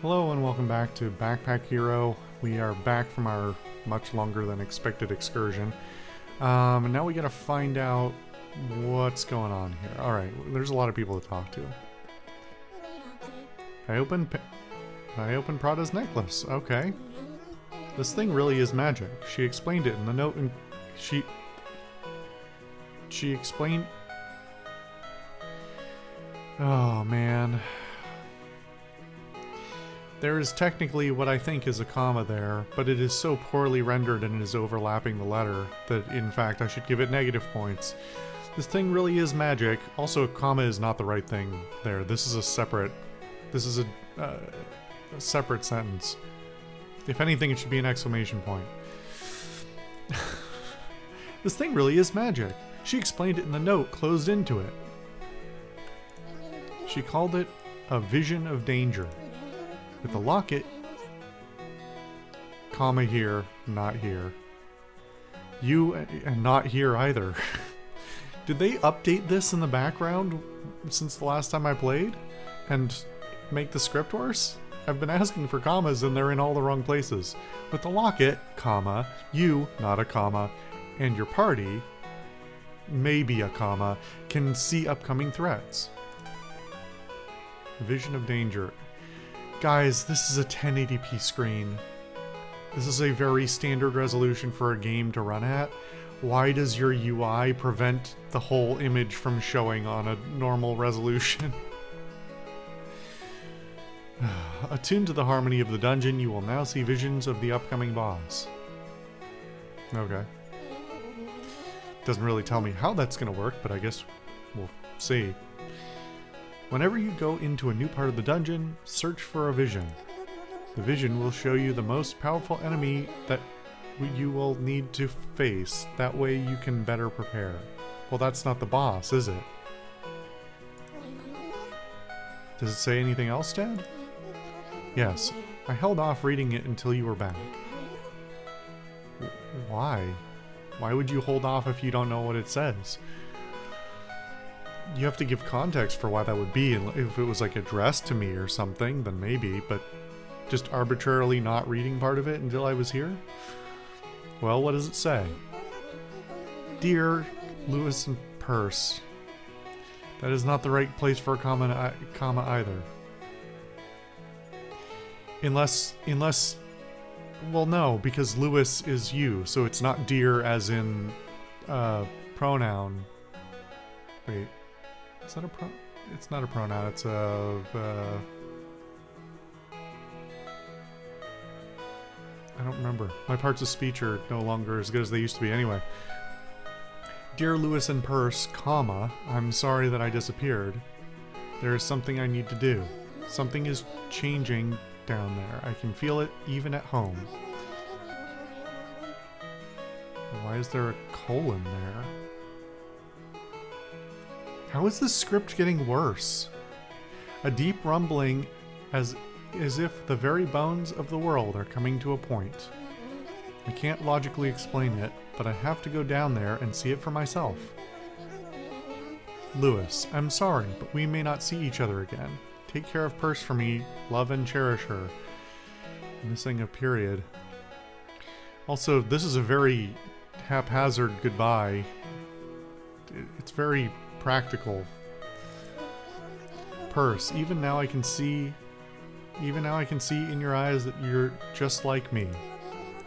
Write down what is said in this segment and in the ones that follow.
Hello and welcome back to Backpack Hero. We are back from our much longer than expected excursion. And now we gotta find out what's going on here. Alright, there's a lot of people to talk to. I opened Prada's necklace. Okay. This thing really is magic. She explained it in the note and she explained... Oh man. There is technically what I think is a comma there, but it is so poorly rendered and it is overlapping the letter that in fact I should give it negative points. This thing really is magic. Also, a comma is not the right thing there. This is a separate sentence. If anything, it should be an exclamation point. This thing really is magic. She explained it in the note closed into it. She called it a vision of danger. With the locket, comma here, not here. You, and not here either. Did they update this in the background since the last time I played? And make the script worse? I've been asking for commas and they're in all the wrong places. With the locket, comma, you, not a comma, and your party, maybe a comma, can see upcoming threats. Vision of danger. Guys, this is a 1080p screen. This is a very standard resolution for a game to run at. Why does your UI prevent the whole image from showing on a normal resolution? Attuned to the harmony of the dungeon, you will now see visions of the upcoming boss. Okay. Doesn't really tell me how that's going to work, but I guess we'll see. Whenever you go into a new part of the dungeon, search for a vision. The vision will show you the most powerful enemy that you will need to face. That way you can better prepare. Well, that's not the boss, is it? Does it say anything else, Dad? Yes. I held off reading it until you were back. Why? Why would you hold off if you don't know what it says? You have to give context for why that would be. If it was like addressed to me or something, then maybe, but just arbitrarily not reading part of it until I was here? Well, what does it say? Dear Lewis and Purse. That is not the right place for a comma either. Unless, well, no, because Lewis is you, so it's not dear as in pronoun. Wait. Is that a it's not a pronoun, it's a, I don't remember. My parts of speech are no longer as good as they used to be anyway. Dear Lewis and Purse, comma, I'm sorry that I disappeared. There is something I need to do. Something is changing down there. I can feel it even at home. Why is there a colon there? How is this script getting worse? A deep rumbling as if the very bones of the world are coming to a point. I can't logically explain it, but I have to go down there and see it for myself. Lewis, I'm sorry, but we may not see each other again. Take care of Purse for me. Love and cherish her. Missing a period. Also, this is a very haphazard goodbye. It's very practical. Purse, even now I can see in your eyes that you're just like me.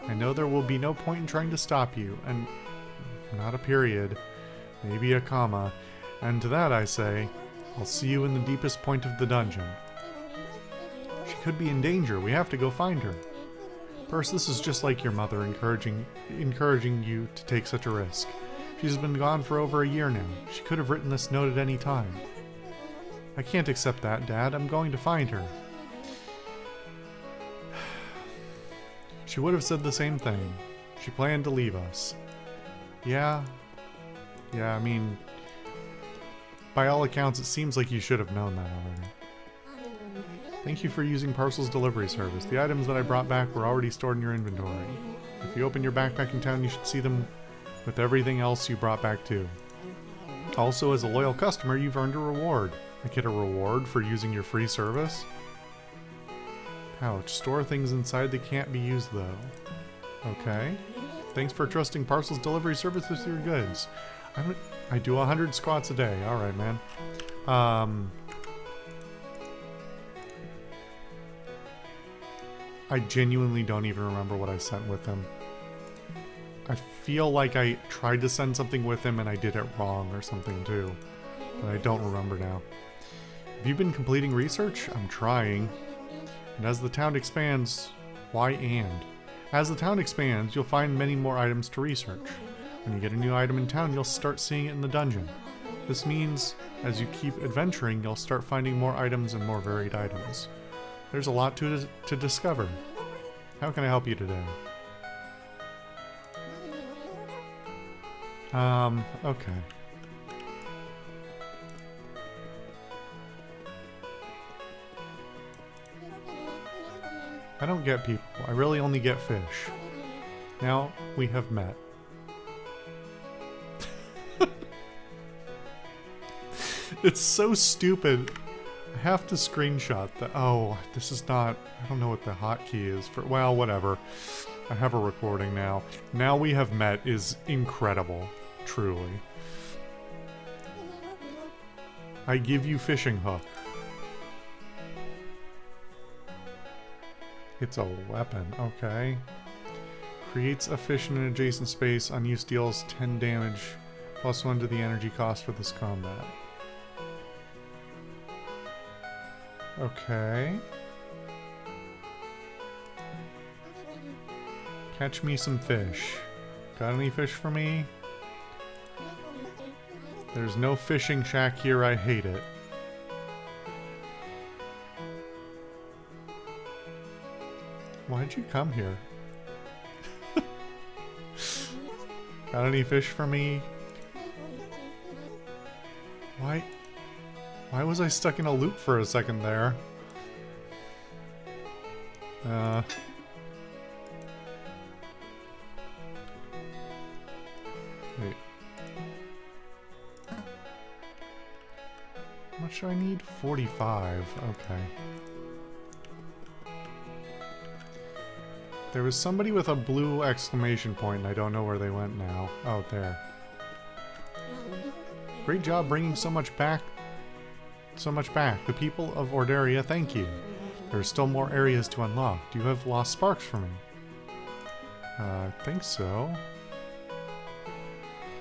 I know there will be no point in trying to stop you, and not a period, maybe a comma, and to that I say, I'll see you in the deepest point of the dungeon. She could be in danger, we have to go find her. Purse, this is just like your mother encouraging you to take such a risk. She's been gone for over a year now. She could have written this note at any time. I can't accept that, Dad. I'm going to find her. She would have said the same thing. She planned to leave us. Yeah, I mean, by all accounts, it seems like you should have known that already. Thank you for using Parcel's delivery service. The items that I brought back were already stored in your inventory. If you open your backpack in town, you should see them with everything else you brought back too. Also, as a loyal customer, you've earned a reward. I get a reward for using your free service? Ouch. Store things inside that can't be used, though. Okay. Thanks for trusting Parcels Delivery Service with your goods. I do 100 squats a day. Alright, man. I genuinely don't even remember what I sent with him. I feel like I tried to send something with him and I did it wrong or something too. But I don't remember now. Have you been completing research? I'm trying. And as the town expands, why and? As the town expands, you'll find many more items to research. When you get a new item in town, you'll start seeing it in the dungeon. This means, as you keep adventuring, you'll start finding more items and more varied items. There's a lot to discover. How can I help you today? Okay. I don't get people. I really only get fish. Now we have met. It's so stupid. I have to screenshot that. Oh, this is not... I don't know what the hotkey is for... Well, whatever. I have a recording now. Now we have met is incredible. Truly. I give you fishing hook. It's a weapon. Okay. Creates a fish in an adjacent space. Unused deals 10 damage. +1 to the energy cost for this combat. Okay. Catch me some fish. Got any fish for me? There's no fishing shack here. I hate it. Why'd you come here? Got any fish for me? Why was I stuck in a loop for a second there? Wait. How much do I need? 45. Okay. There was somebody with a blue exclamation point, and I don't know where they went now. Oh, there. Great job bringing so much back. The people of Ordaria thank you. There are still more areas to unlock. Do you have lost sparks for me? I think so.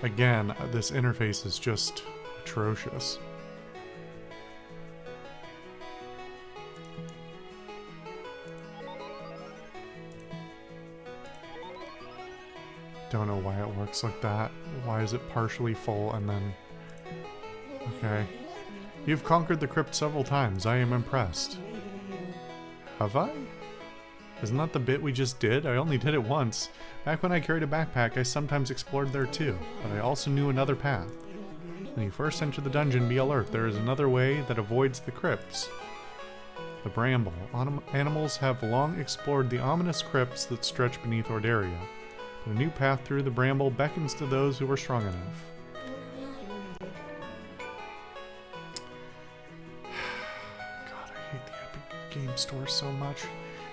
Again, this interface is just atrocious. Don't know why it works like that. Why is it partially full and then... Okay. You've conquered the crypt several times. I am impressed. Have I? Isn't that the bit we just did? I only did it once. Back when I carried a backpack, I sometimes explored there too, but I also knew another path. When you first enter the dungeon, be alert. There is another way that avoids the crypts. The Bramble. Animals have long explored the ominous crypts that stretch beneath Ordaria. But a new path through the Bramble beckons to those who are strong enough. Game store so much.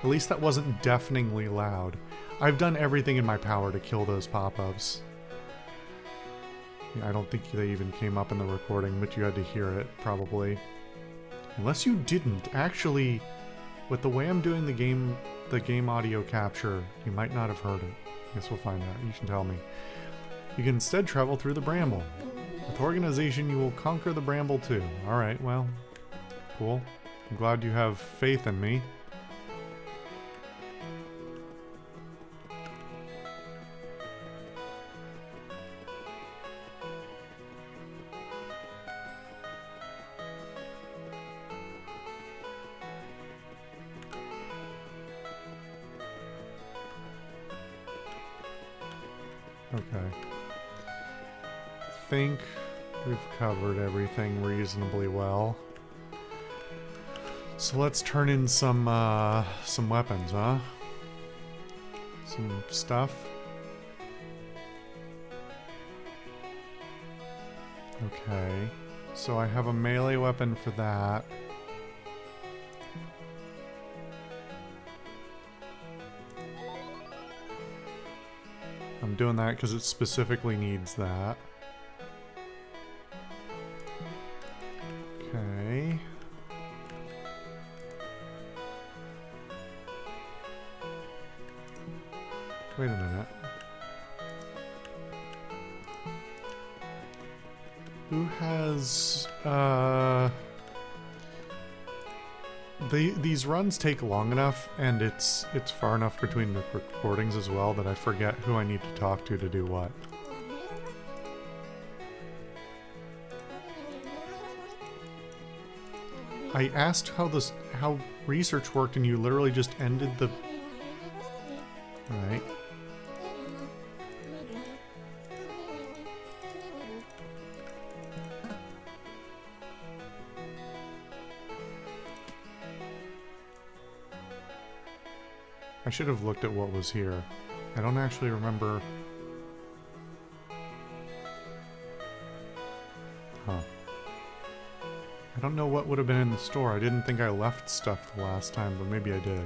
At least that wasn't deafeningly loud. I've done everything in my power to kill those pop-ups. Yeah, I don't think they even came up in the recording, but you had to hear it, probably. Unless you didn't. Actually, with the way I'm doing the game audio capture, you might not have heard it. I guess we'll find out. You can tell me. You can instead travel through the Bramble. With organization, you will conquer the Bramble too. Alright, well, cool. I'm glad you have faith in me. Okay. I think we've covered everything reasonably well. So let's turn in some weapons, huh? Some stuff. Okay. So I have a melee weapon for that. I'm doing that because it specifically needs that. Okay. Wait a minute. Who has, these runs take long enough, and it's far enough between the recordings as well that I forget who I need to talk to do what. I asked how research worked, and you literally just ended the... Right. I should have looked at what was here. I don't actually remember... Huh. I don't know what would have been in the store. I didn't think I left stuff the last time, but maybe I did.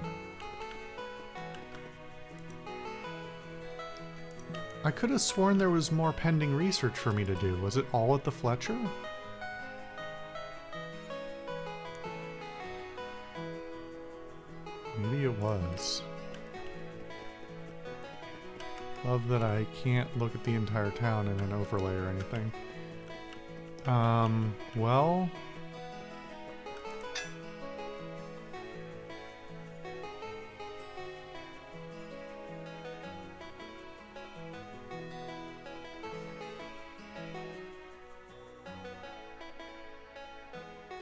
I could have sworn there was more pending research for me to do. Was it all at the Fletcher? Maybe it was. Love that I can't look at the entire town in an overlay or anything. Well...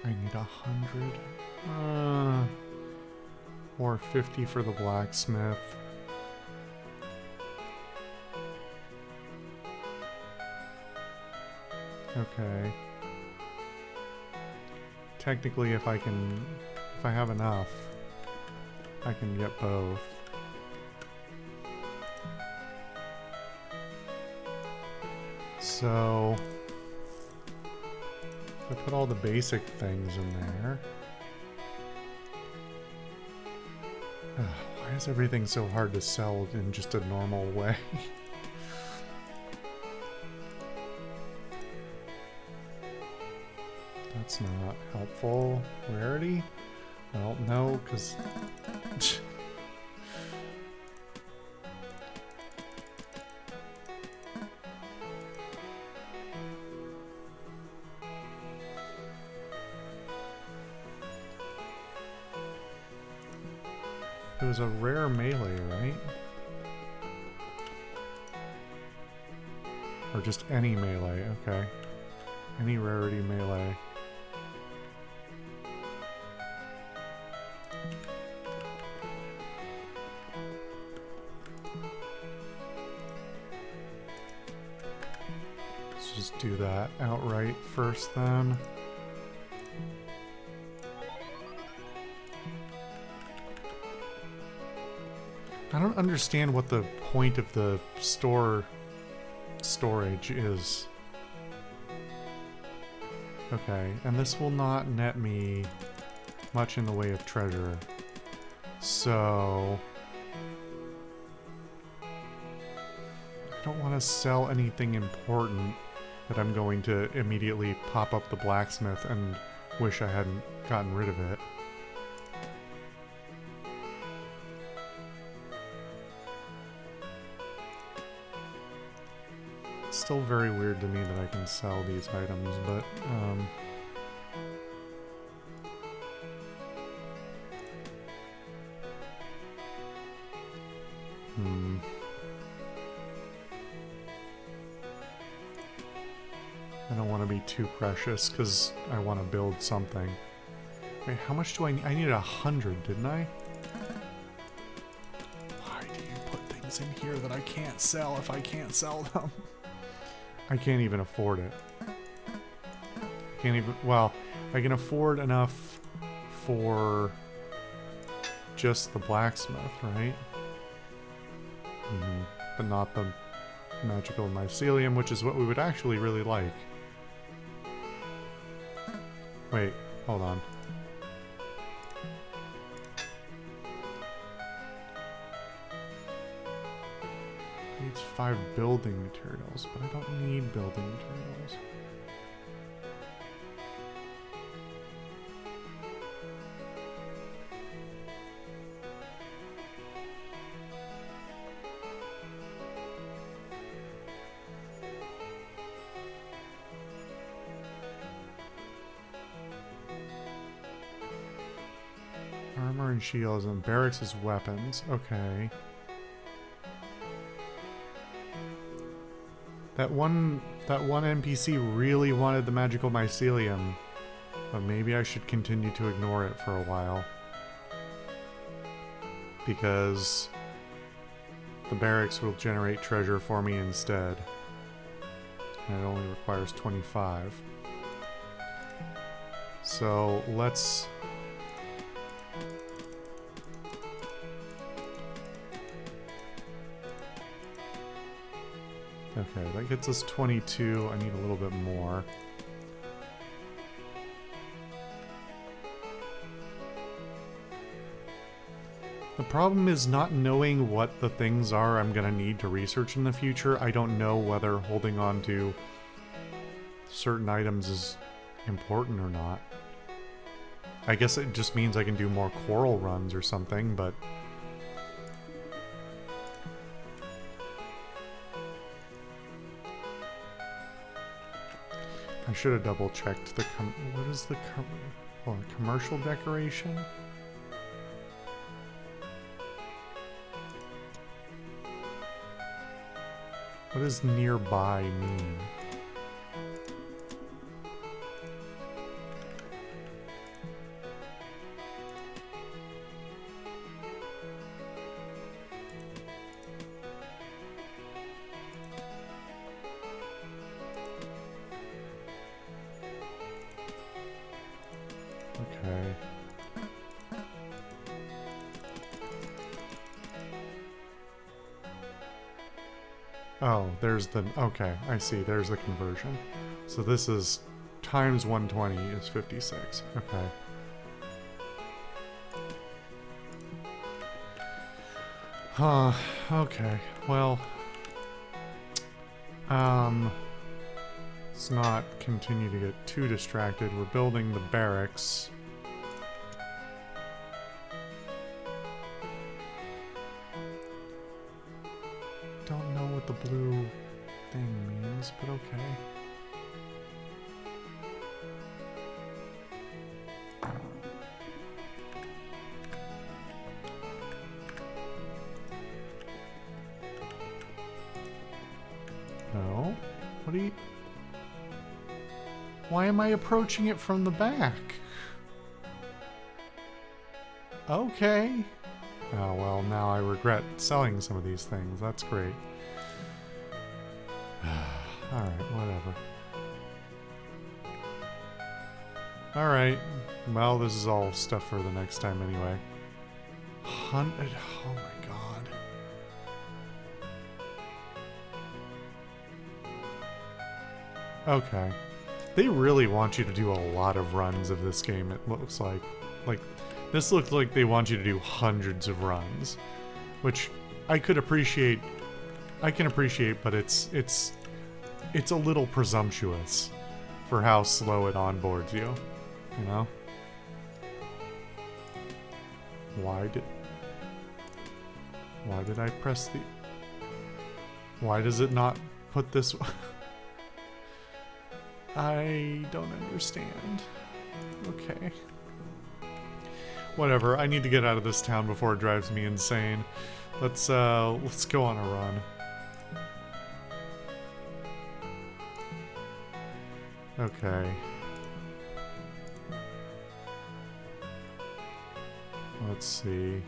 I need 100. Or 50 for the blacksmith. Okay. Technically, if I have enough, I can get both. So, if I put all the basic things in there. Why is everything so hard to sell in just a normal way? That's not helpful. Rarity? Well, no, because... It was a rare melee, right? Or just any melee, okay. Any rarity melee. Let's just do that outright first then. I don't understand what the point of the storage is. Okay, and this will not net me much in the way of treasure. So... I don't want to sell anything important that I'm going to immediately pop up the blacksmith and wish I hadn't gotten rid of it. It's still very weird to me that I can sell these items, but I don't want to be too precious because I want to build something. Wait, how much do I need? I needed 100, didn't I? Why do you put things in here that I can't sell if I can't sell them? I can't even afford it. I can't even... Well, I can afford enough for just the blacksmith, right? But not the magical mycelium, which is what we would actually really like. Wait, hold on. It's 5 building materials, but I don't need building materials. Armor and shields and barracks as weapons. Okay. That one NPC really wanted the magical mycelium, but maybe I should continue to ignore it for a while. Because the barracks will generate treasure for me instead. And it only requires 25. So let's... Okay, that gets us 22. I need a little bit more. The problem is not knowing what the things are I'm gonna need to research in the future. I don't know whether holding on to certain items is important or not. I guess it just means I can do more coral runs or something, but... I should have double-checked the what is the commercial decoration? What does nearby mean? Okay. Oh, there's the... Okay, I see. There's the conversion. So this is... times 120 is 56. Okay. Huh. Okay. Well... let's not continue to get too distracted. We're building the barracks. Don't know what the blue thing means, but okay. No? What do you... Why am I approaching it from the back? Okay. Oh, well, now I regret selling some of these things. That's great. Alright, whatever. Alright. Well, this is all stuff for the next time anyway. Oh my god. Okay. They really want you to do a lot of runs of this game, it looks like. Like, this looks like they want you to do hundreds of runs. Which I could appreciate. I can appreciate, but it's a little presumptuous for how slow it onboards you. You know? Why did I press the... Why does it not put this... I don't understand. Okay. Whatever, I need to get out of this town before it drives me insane. Let's go on a run. Okay. Let's see.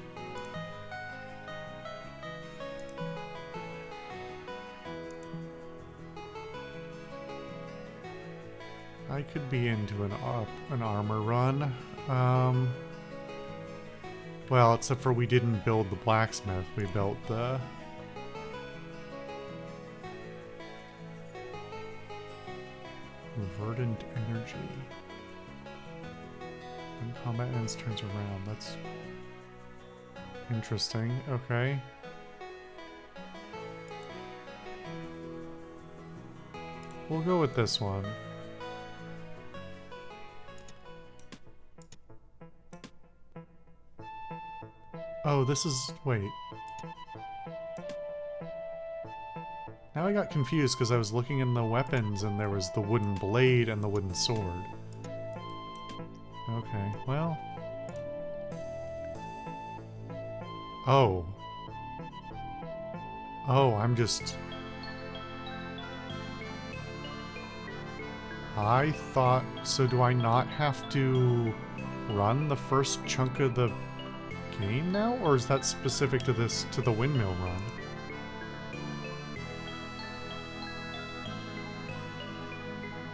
I could be into an armor run. Well, except for we didn't build the blacksmith, we built the... Verdant energy. When combat ends, turns around. That's interesting. Okay. We'll go with this one. Oh, this is... wait. Now I got confused because I was looking in the weapons and there was the wooden blade and the wooden sword. Okay, well... Oh. Oh, I'm just... I thought... So do I not have to run the first chunk of the game now? Or is that specific to this, to the windmill run?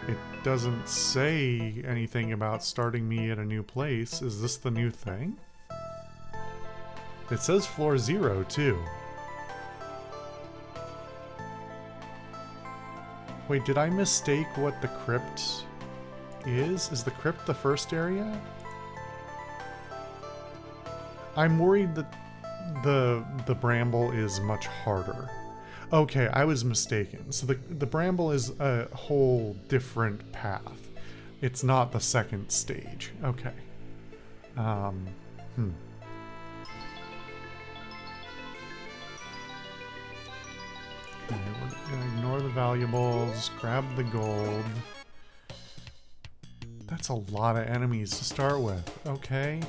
It doesn't say anything about starting me at a new place. Is this the new thing? It says floor 0 too. Wait, did I mistake what the crypt is? Is the crypt the first area? I'm worried that the bramble is much harder. Okay, I was mistaken. So the bramble is a whole different path. It's not the second stage. Okay. Okay, we're gonna ignore the valuables, grab the gold. That's a lot of enemies to start with. Okay.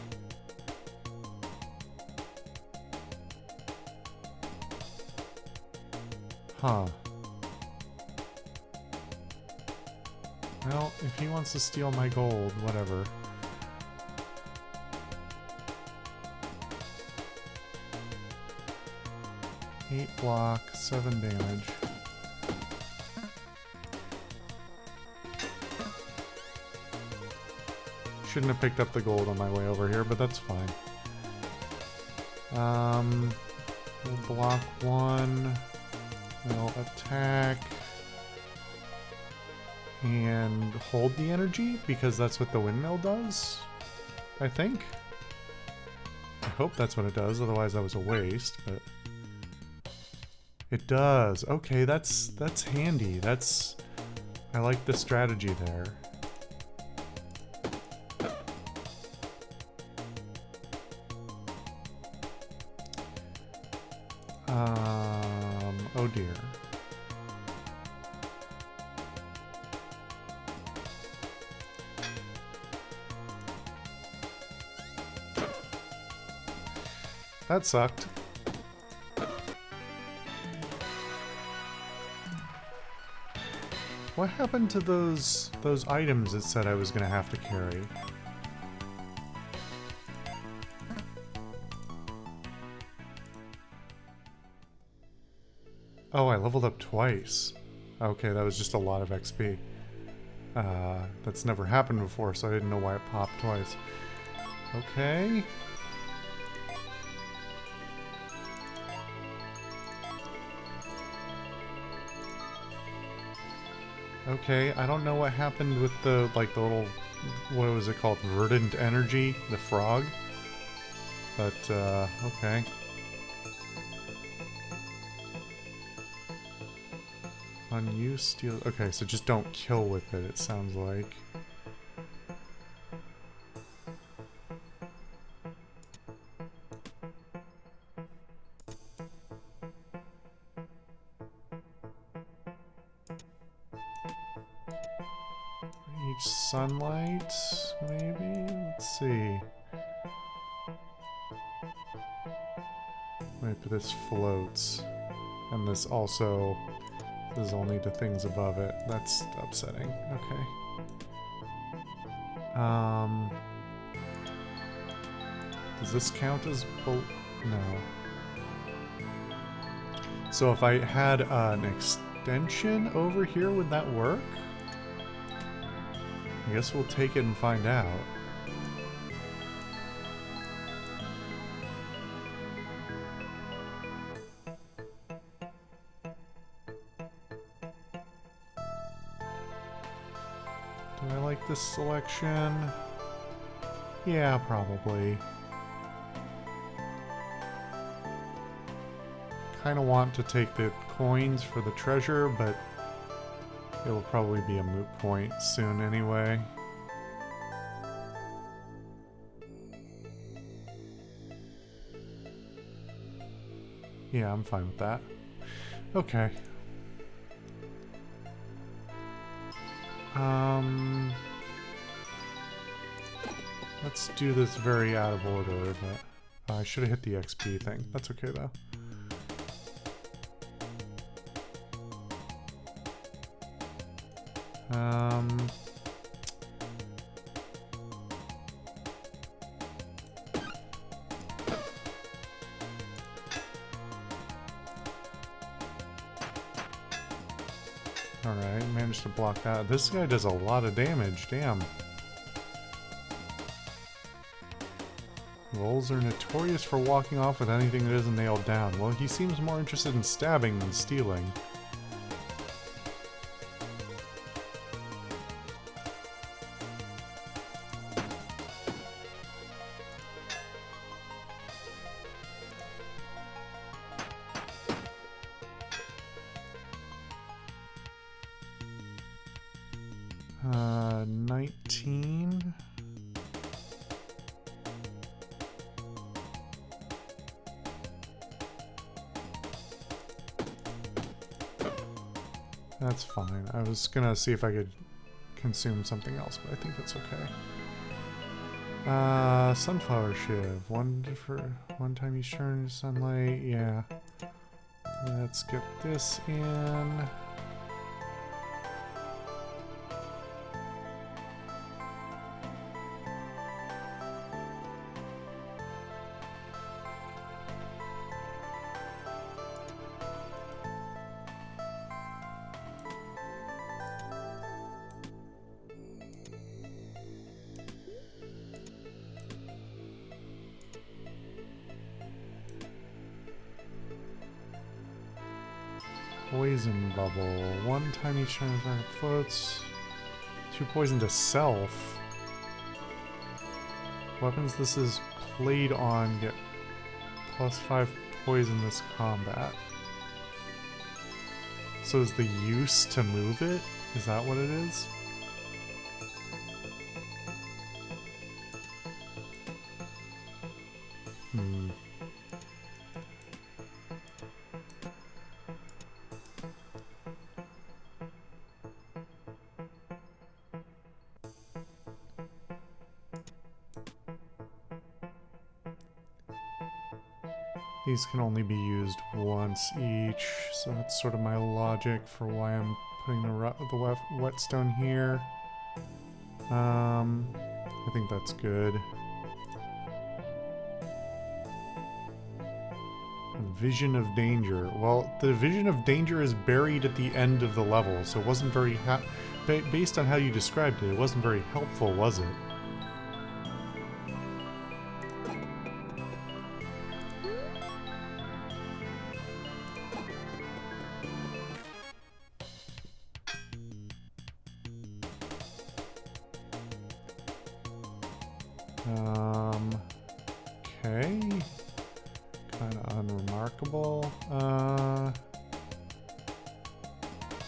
Huh. Well, if he wants to steal my gold, whatever. Eight block, 7 damage. Shouldn't have picked up the gold on my way over here, but that's fine. We'll block 1. We'll attack and hold the energy because that's what the windmill does, I think. I hope that's what it does, otherwise that was a waste, but it does. Okay, that's handy. I like the strategy there. Oh dear. That sucked. What happened to those items it said I was gonna have to carry? Oh, I leveled up twice. Okay, that was just a lot of XP. That's never happened before, so I didn't know why it popped twice. Okay. Okay, I don't know what happened with the little, what was it called? Verdant energy? The frog? But, okay. Unused steel. Okay, so just don't kill with it sounds like. Each sunlight, maybe? Let's see. Wait, but this floats. And this also... This is only to things above it. That's upsetting. Okay. Does this count as... No. So if I had an extension over here, would that work? I guess we'll take it and find out. Do I like this selection? Yeah, probably. Kind of want to take the coins for the treasure, but It will probably be a moot point soon anyway. Yeah, I'm fine with that. Okay. Let's do this very out of order, but I should have hit the XP thing. That's okay though. Alright, managed to block that. This guy does a lot of damage, damn. Wolves are notorious for walking off with anything that isn't nailed down. Well, he seems more interested in stabbing than stealing. 19. That's fine. I was gonna see if I could consume something else, but I think that's okay. Sunflower shiv. One time you turn sunlight. Yeah. Let's get this in. Poison bubble. One time each time it floats. 2 poison to self. Weapons this is played on get +5 poison this combat. So is the use to move it? Is that what it is? These can only be used once each, so that's sort of my logic for why I'm putting the whetstone here. I think that's good. Vision of danger. Well, the vision of danger is buried at the end of the level, so it wasn't very based on how you described it, it wasn't very helpful, was it? Okay. Kind of unremarkable.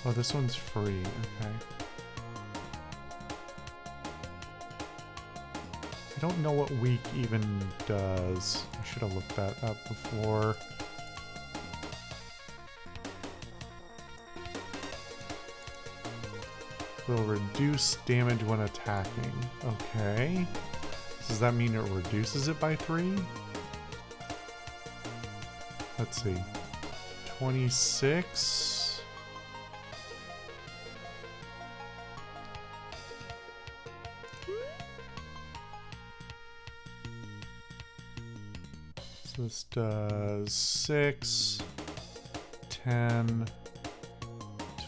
Oh, this one's free. Okay. I don't know what weak even does. I should have looked that up before. Will reduce damage when attacking. Okay. Does that mean it reduces it by 3? Let's see. 26. So this does 6, 10,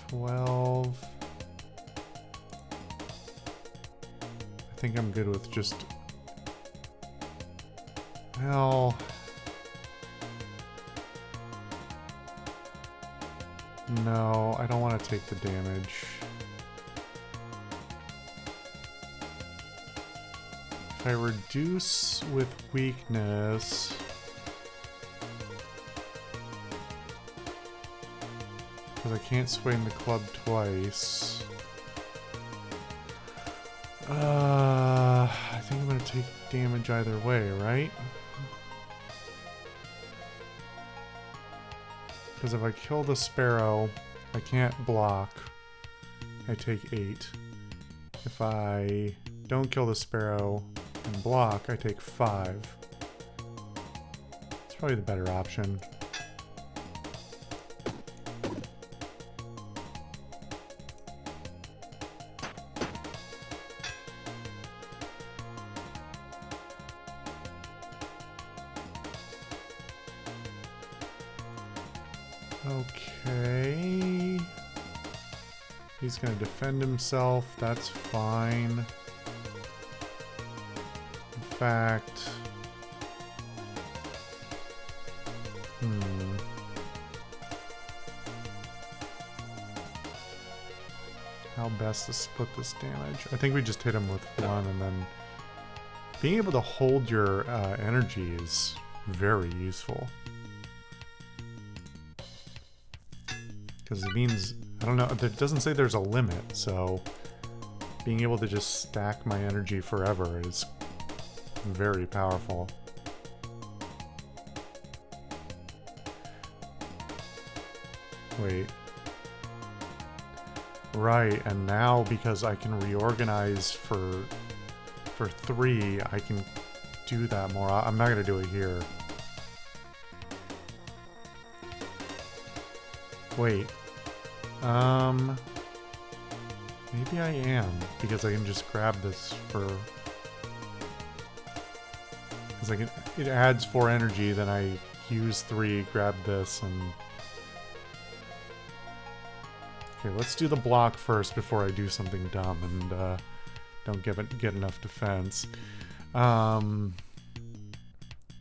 12. I think I'm good with just... Well... No, I don't want to take the damage. If I reduce with weakness... Because I can't swing the club twice. I think I'm gonna take damage either way, right? Because if I kill the sparrow, I can't block. I take 8. If I don't kill the sparrow and block, I take 5. It's probably the better option. Okay. He's gonna defend himself, that's fine. In fact... How best to split this damage? I think we just hit him with one, and then... Being able to hold your energy is very useful. Because it means, I don't know, it doesn't say there's a limit, so being able to just stack my energy forever is very powerful. Wait. Right, and now because I can reorganize for 3, I can do that more. I'm not going to do it here. Wait. Maybe I am, because I can just grab this for... Because I can, it adds 4 energy, then I use 3, grab this, and... Okay, let's do the block first before I do something dumb and don't get enough defense.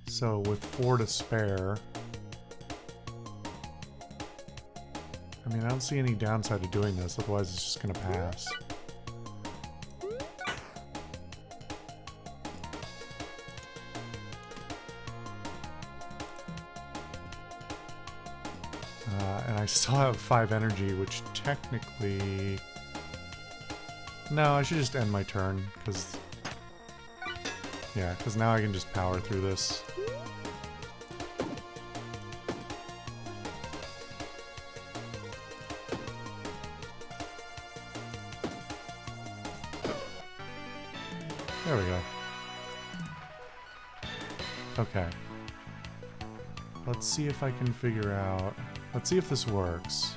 So with 4 to spare... I mean, I don't see any downside to doing this, otherwise it's just gonna pass. And I still have 5 energy, which technically... No, I should just end my turn, because... Yeah, because now I can just power through this. There we go. Okay. Let's see if I can figure out... Let's see if this works.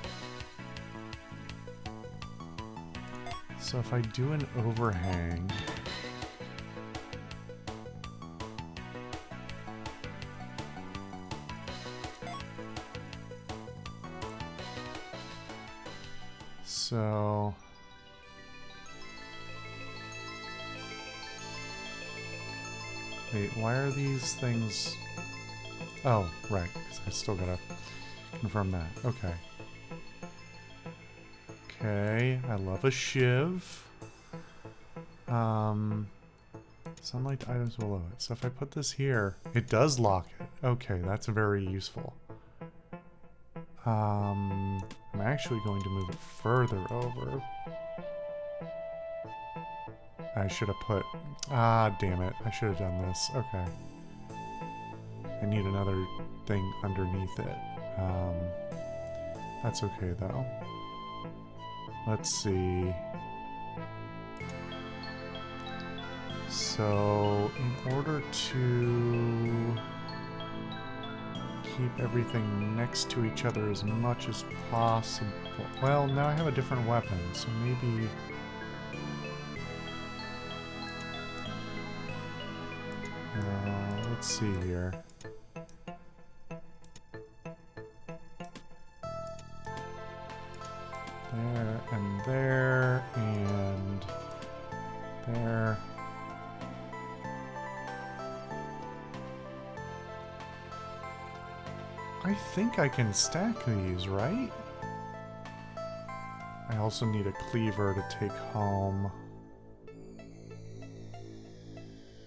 So if I do an overhang... So... Wait, why are these things... Oh, right, because I still gotta confirm that. Okay. Okay, I love a shiv. Sunlight items below it. So if I put this here, it does lock it. Okay, that's very useful. I'm actually going to move it further over. I should have put... Ah, damn it. I should have done this. Okay. I need another thing underneath it. That's okay, though. Let's see. So, in order to keep everything next to each other as much as possible... Well, now I have a different weapon, so maybe... let's see here. There, and there, and there. I think I can stack these, right? I also need a cleaver to take home.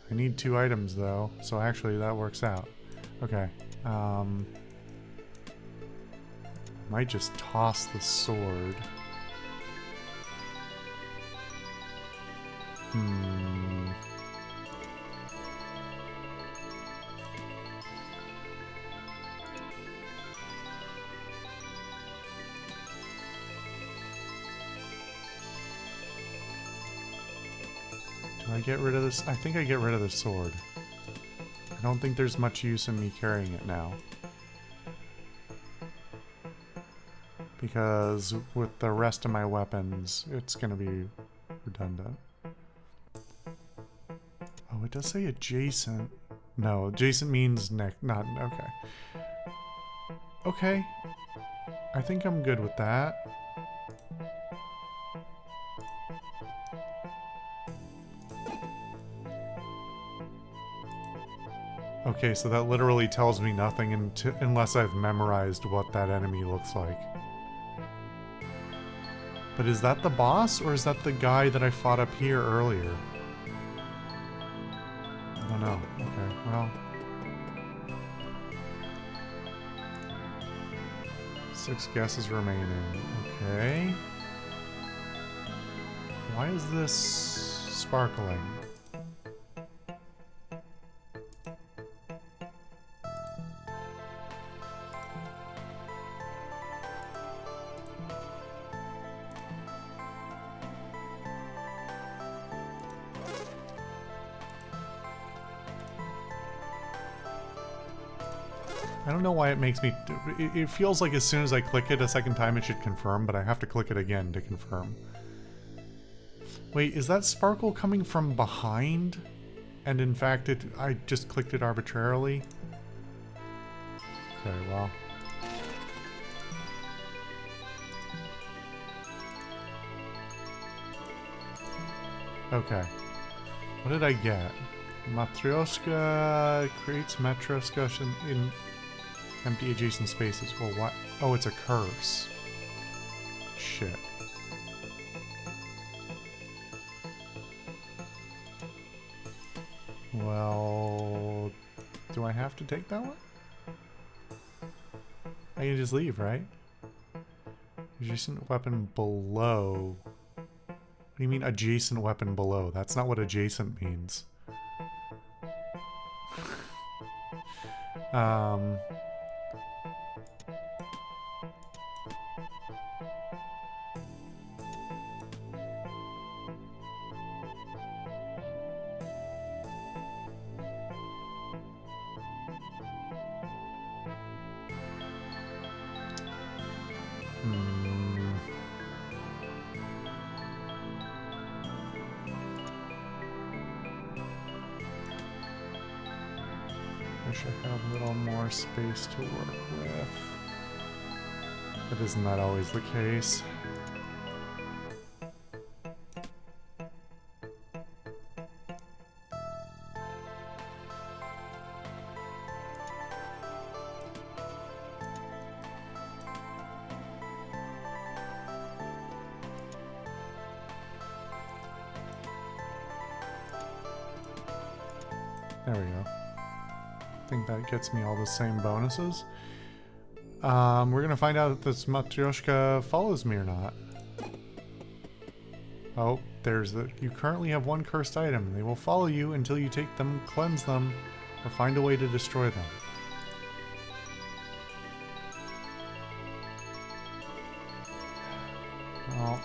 I need 2 items, though, so actually that works out. Okay. Might just toss the sword. Do I get rid of this? I think I get rid of the sword. I don't think there's much use in me carrying it now. Because with the rest of my weapons, it's going to be redundant. Oh, it does say adjacent. No, adjacent means not, okay. Okay. I think I'm good with that. Okay, so that literally tells me nothing unless I've memorized what that enemy looks like. But is that the boss, or is that the guy that I fought up here earlier? I don't know. Okay, well. 6 guesses remaining. Okay. Why is this sparkling? I don't know why it makes me... It feels like as soon as I click it a second time it should confirm, but I have to click it again to confirm. Wait, is that sparkle coming from behind? And in fact, I just clicked it arbitrarily? Okay, well... Okay. What did I get? Matryoshka creates Matryoshka in empty adjacent spaces. Well, what? Oh, it's a curse. Shit. Well, do I have to take that one? I can just leave, right? Adjacent weapon below. What do you mean adjacent weapon below? That's not what adjacent means. Wish I had a little more space to work with. But isn't that always the case? There we go. I think that gets me all the same bonuses. We're gonna find out if this Matryoshka follows me or not. Oh, there's the... You currently have one cursed item. They will follow you until you take them, cleanse them, or find a way to destroy them. Well...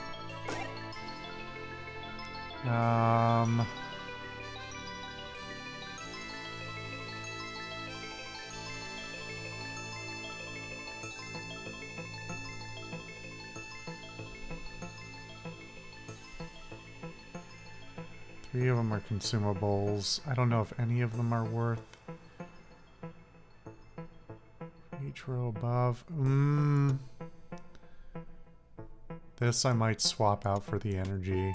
3 of them are consumables. I don't know if any of them are worth... Each row above... This I might swap out for the energy.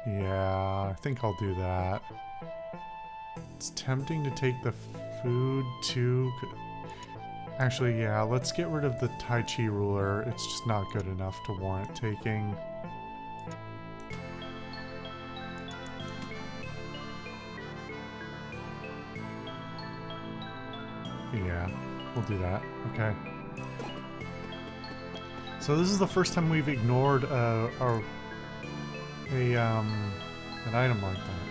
Yeah, I think I'll do that. It's tempting to take the food too. Actually, yeah, let's get rid of the Tai Chi ruler. It's just not good enough to warrant taking. Yeah, we'll do that. Okay. So this is the first time we've ignored an item like that.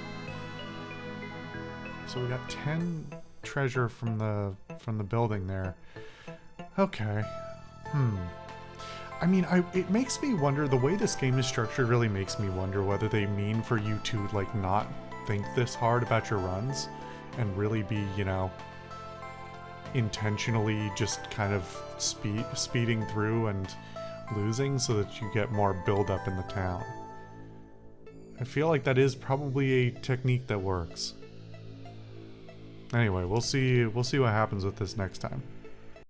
So we got 10 treasure from the building there. Okay. I mean, it makes me wonder, the way this game is structured really makes me wonder whether they mean for you to, like, not think this hard about your runs and really be, you know, intentionally just kind of speeding through and losing so that you get more build-up in the town. I feel like that is probably a technique that works. Anyway, we'll see what happens with this next time.